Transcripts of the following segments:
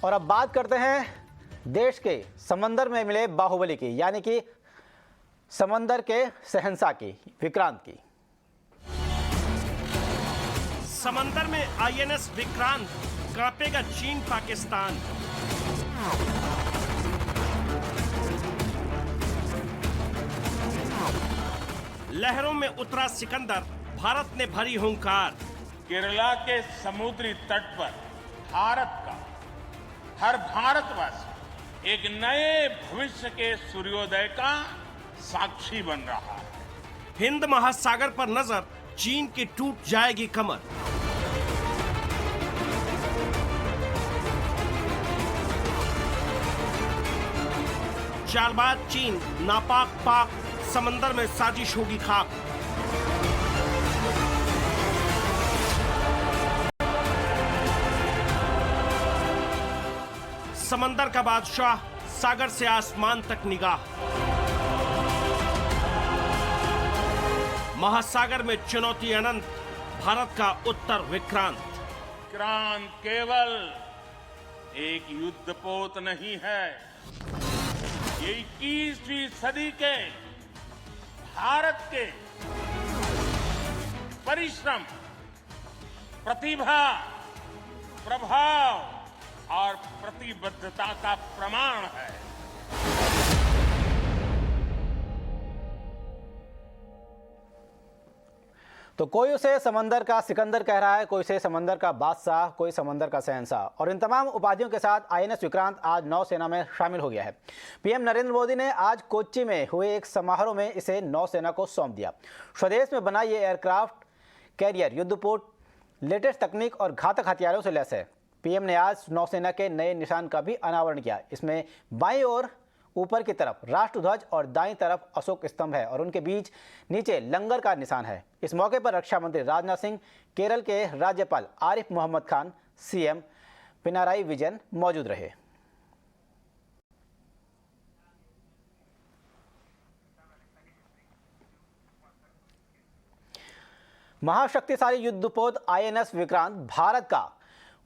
और अब बात करते हैं देश के समंदर में मिले बाहुबली की, यानी कि समंदर के शहंशाह की, विक्रांत की। समंदर में आईएनएस विक्रांत, कांपेगा चीन पाकिस्तान। लहरों में उतरा सिकंदर, भारत ने भरी हुंकार। केरला के समुद्री तट पर भारत का, हर भारतवासी एक नए भविष्य के सूर्योदय का साक्षी बन रहा है। हिंद महासागर पर नजर, चीन की टूट जाएगी कमर। चालबाज चीन, नापाक पाक, समंदर में साजिश होगी खाक। समंदर का बादशाह, सागर से आसमान तक निगाह। महासागर में चुनौती अनंत, भारत का उत्तर विक्रांत। विक्रांत केवल एक युद्धपोत नहीं है, ये 21वीं सदी के भारत के परिश्रम, प्रतिभा, प्रभाव और प्रतिबद्धता का प्रमाण है। तो कोई उसे समंदर का सिकंदर कह रहा है, कोई उसे समंदर का बादशाह, कोई समंदर का शहंशाह, और इन तमाम उपाधियों के साथ आईएनएस विक्रांत आज नौसेना में शामिल हो गया है। पीएम नरेंद्र मोदी ने आज कोच्चि में हुए एक समारोह में इसे नौसेना को सौंप दिया। स्वदेश में बना ये एयरक्राफ्ट कैरियर युद्धपोत लेटेस्ट तकनीक और घातक हथियारों से लैस है। पीएम ने आज नौसेना के नए निशान का भी अनावरण किया। इसमें बाईं ओर ऊपर की तरफ राष्ट्रध्वज और दाईं तरफ अशोक स्तंभ है और उनके बीच नीचे लंगर का निशान है। इस मौके पर रक्षा मंत्री राजनाथ सिंह, केरल के राज्यपाल आरिफ मोहम्मद खान, सीएम पिनाराई विजयन मौजूद रहे। महाशक्तिशाली युद्धपोत आईएनएस विक्रांत भारत का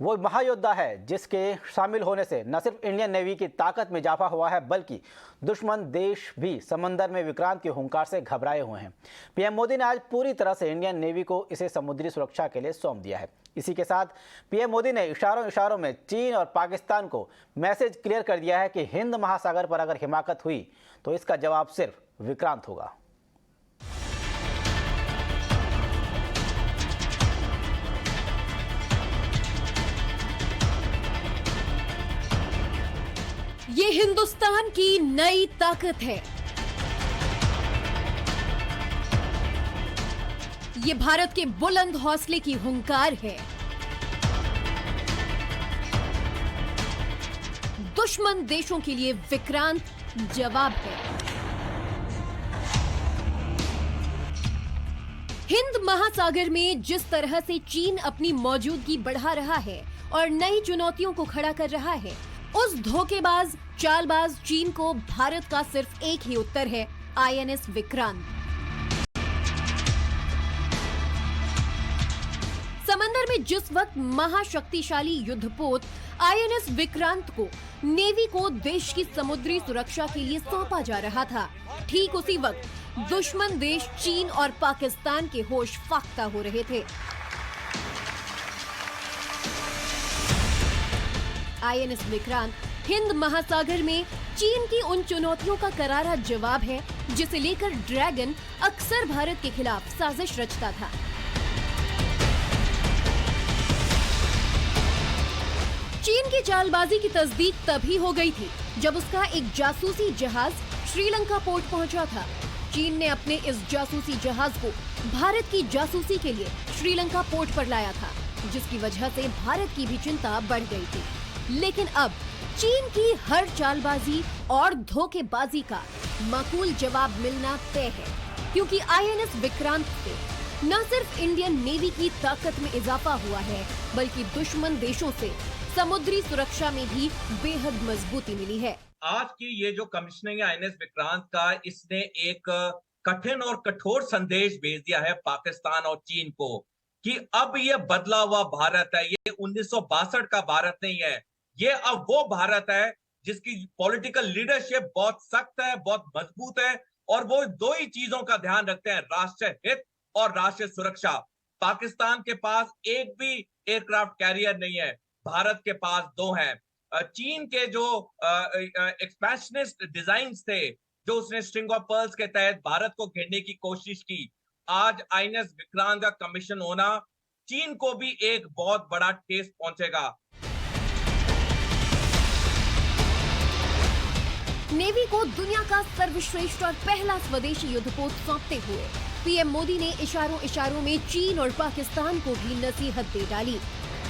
वो महायोद्धा है जिसके शामिल होने से न सिर्फ इंडियन नेवी की ताकत में इजाफा हुआ है, बल्कि दुश्मन देश भी समंदर में विक्रांत के हुंकार से घबराए हुए हैं। पीएम मोदी ने आज पूरी तरह से इंडियन नेवी को इसे समुद्री सुरक्षा के लिए सौंप दिया है। इसी के साथ पीएम मोदी ने इशारों में चीन और पाकिस्तान को मैसेज क्लियर कर दिया है कि हिंद महासागर पर अगर हिमाकत हुई तो इसका जवाब सिर्फ विक्रांत होगा। ये हिंदुस्तान की नई ताकत है। ये भारत के बुलंद हौसले की हुंकार है। दुश्मन देशों के लिए विक्रांत जवाब है। हिंद महासागर में जिस तरह से चीन अपनी मौजूदगी बढ़ा रहा है और नई चुनौतियों को खड़ा कर रहा है, उस धोखेबाज चालबाज चीन को भारत का सिर्फ एक ही उत्तर है, आईएनएस विक्रांत। समंदर में जिस वक्त महाशक्तिशाली युद्धपोत आईएनएस विक्रांत को नेवी को देश की समुद्री सुरक्षा के लिए सौंपा जा रहा था, ठीक उसी वक्त दुश्मन देश चीन और पाकिस्तान के होश फाख्ता हो रहे थे। आईएनएस विक्रांत हिंद महासागर में चीन की उन चुनौतियों का करारा जवाब है जिसे लेकर ड्रैगन अक्सर भारत के खिलाफ साजिश रचता था। चीन की चालबाजी की तस्दीक तभी हो गई थी जब उसका एक जासूसी जहाज श्रीलंका पोर्ट पहुंचा था। चीन ने अपने इस जासूसी जहाज को भारत की जासूसी के लिए श्रीलंका पोर्ट पर लाया था, जिसकी वजह से भारत की भी चिंता बढ़ गई थी। लेकिन अब चीन की हर चालबाजी और धोखेबाजी का माकूल जवाब मिलना तय है, क्योंकि आईएनएस विक्रांत से न सिर्फ इंडियन नेवी की ताकत में इजाफा हुआ है, बल्कि दुश्मन देशों से समुद्री सुरक्षा में भी बेहद मजबूती मिली है। आज की ये जो कमिश्निंग आईएनएस विक्रांत का, इसने एक कठिन और कठोर संदेश भेज दिया है पाकिस्तान और चीन को कि अब ये बदला हुआ भारत है, ये 1962 का भारत नहीं है, ये अब वो भारत है जिसकी पॉलिटिकल लीडरशिप बहुत सख्त है, बहुत मजबूत है, और वो दो ही चीजों का ध्यान रखते हैं, राष्ट्रीय हित और राष्ट्रीय सुरक्षा। पाकिस्तान के पास एक भी एयरक्राफ्ट कैरियर नहीं है, भारत के पास 2 हैं। चीन के जो एक्सपेंशनिस्ट डिजाइन्स थे, जो उसने स्ट्रिंग ऑफ पर्ल्स के तहत भारत को घेरने की कोशिश की, आज आईएनएस विक्रांत का कमीशन होना चीन को भी एक बहुत बड़ा ठेस पहुंचेगा। नेवी को दुनिया का सर्वश्रेष्ठ और पहला स्वदेशी युद्धपोत सौंपते हुए पीएम मोदी ने इशारों में चीन और पाकिस्तान को भी नसीहत दे डाली।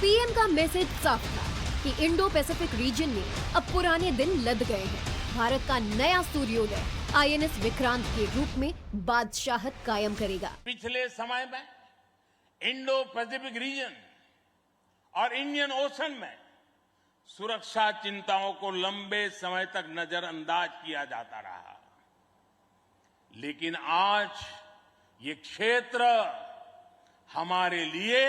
पीएम का मैसेज साफ था कि इंडो पैसिफिक रीजन में अब पुराने दिन लद गए हैं। भारत का नया सूर्योदय आईएनएस विक्रांत के रूप में बादशाहत कायम करेगा। पिछले समय में इंडो पैसिफिक रीजन और इंडियन ओशन में सुरक्षा चिंताओं को लंबे समय तक नजरअंदाज किया जाता रहा, लेकिन आज ये क्षेत्र हमारे लिए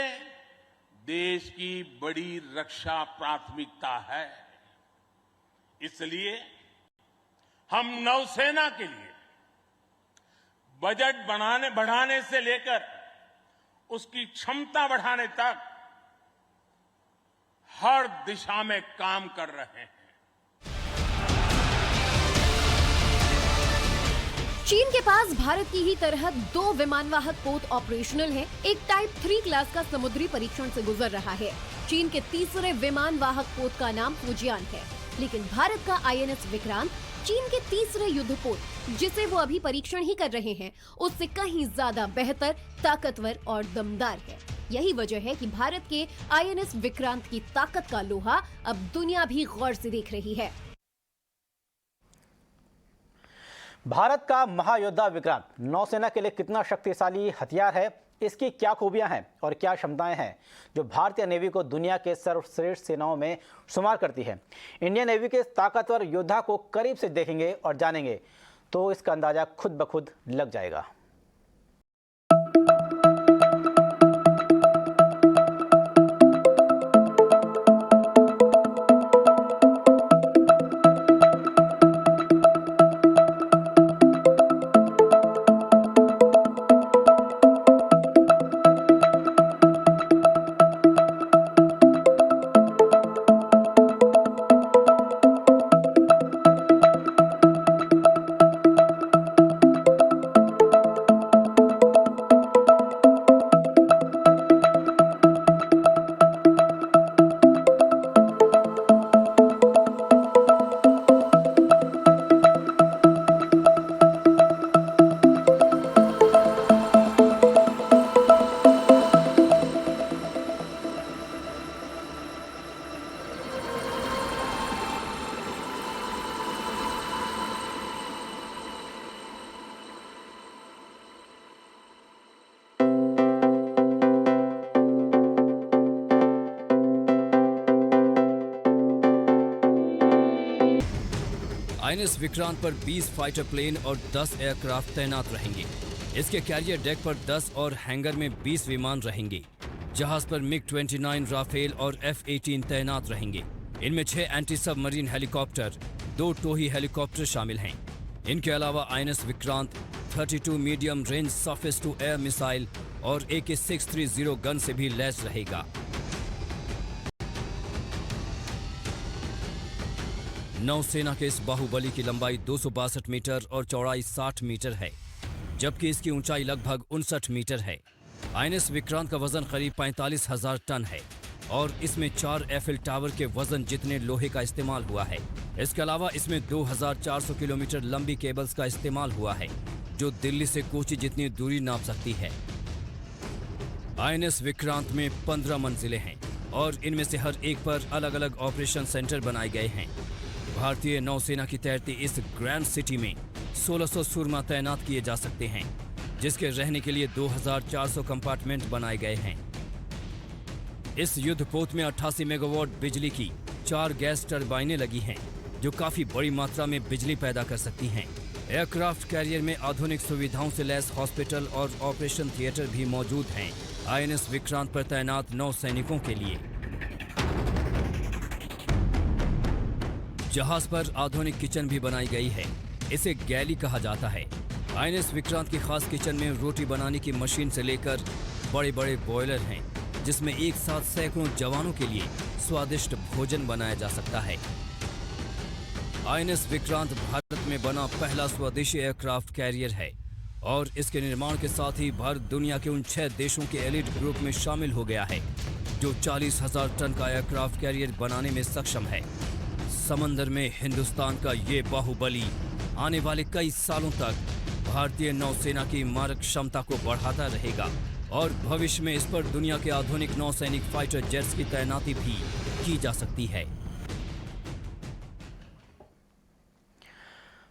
देश की बड़ी रक्षा प्राथमिकता है। इसलिए हम नौसेना के लिए बजट बढ़ाने से लेकर उसकी क्षमता बढ़ाने तक हर दिशा में काम कर रहे हैं। चीन के पास भारत की ही तरह 2 विमानवाहक पोत ऑपरेशनल हैं। एक टाइप 3 क्लास का समुद्री परीक्षण से गुजर रहा है। चीन के तीसरे विमानवाहक पोत का नाम फुजियान है, लेकिन भारत का आईएनएस विक्रांत चीन के तीसरे युद्धपोत, जिसे वो अभी परीक्षण ही कर रहे हैं, उससे कहीं ज्यादा बेहतर, ताकतवर और दमदार है। यही वजह है कि भारत के आईएनएस विक्रांत की ताकत का लोहा अब दुनिया भी गौर से देख रही है। भारत का महायोद्धा विक्रांत नौसेना के लिए कितना शक्तिशाली हथियार है, इसकी क्या खूबियां हैं और क्या क्षमताएं हैं जो भारतीय नेवी को दुनिया के सर्वश्रेष्ठ सेनाओं में शुमार करती है। इंडियन नेवी के ताकतवर योद्धा को करीब से देखेंगे और जानेंगे तो इसका अंदाजा खुद ब खुद लग जाएगा। आईएनएस विक्रांत पर 20 फाइटर प्लेन और 10 एयरक्राफ्ट तैनात रहेंगे। इसके कैरियर डेक पर 10 और हैंगर में 20 विमान रहेंगे। जहाज पर मिग-29 राफेल और F-18 तैनात रहेंगे। इनमें 6 एंटी सबमरीन हेलीकॉप्टर, 2 टोही हेलीकॉप्टर शामिल हैं। इनके अलावा INS Vikrant 32 medium range surface to air missile और AK-630 गन से भी लैस रहेगा। नौसेना के इस बाहुबली की लंबाई 262 मीटर और चौड़ाई 60 मीटर है, जबकि इसकी ऊंचाई लगभग 59 मीटर है। आईएनएस विक्रांत का वजन करीब 45,000 टन है और इसमें 4 एफिल टावर के वजन जितने लोहे का इस्तेमाल हुआ है। इसके अलावा इसमें 2400 किलोमीटर लंबी केबल्स का इस्तेमाल हुआ है, जो दिल्ली से कोची जितनी दूरी नाप सकती है। आईएनएस विक्रांत में 15 मंजिलें हैं और इनमें से हर एक पर अलग अलग ऑपरेशन सेंटर बनाए गए हैं। भारतीय नौसेना की तैरती इस ग्रैंड सिटी में 1600 सुरमा तैनात किए जा सकते हैं, जिसके रहने के लिए 2400 कंपार्टमेंट बनाए गए हैं। इस युद्धपोत में 88 मेगावाट बिजली की 4 गैस टरबाइनें लगी हैं, जो काफी बड़ी मात्रा में बिजली पैदा कर सकती हैं। एयरक्राफ्ट कैरियर में आधुनिक सुविधाओं से लैस हॉस्पिटल और ऑपरेशन थिएटर भी मौजूद हैं। आईएनएस विक्रांत पर तैनात 9 सैनिकों के लिए जहाज पर आधुनिक किचन भी बनाई गई है। इसे गैली कहा जाता है। आईएनएस विक्रांत की खास किचन में रोटी बनाने की मशीन से लेकर बड़े बड़े बॉयलर हैं, जिसमें एक साथ सैकड़ों जवानों के लिए स्वादिष्ट भोजन बनाया जा सकता है। आईएनएस विक्रांत भारत में बना पहला स्वदेशी एयरक्राफ्ट कैरियर है और इसके निर्माण के साथ ही भारत दुनिया के उन 6 देशों के एलिट ग्रुप में शामिल हो गया है जो 40,000 टन का एयरक्राफ्ट कैरियर बनाने में सक्षम है। समंदर में हिंदुस्तान का ये बाहुबली आने वाले कई सालों तक भारतीय नौसेना की मारक क्षमता को बढ़ाता रहेगा और भविष्य में इस पर दुनिया के आधुनिक नौसैनिक फाइटर जेट्स की तैनाती भी की जा सकती है।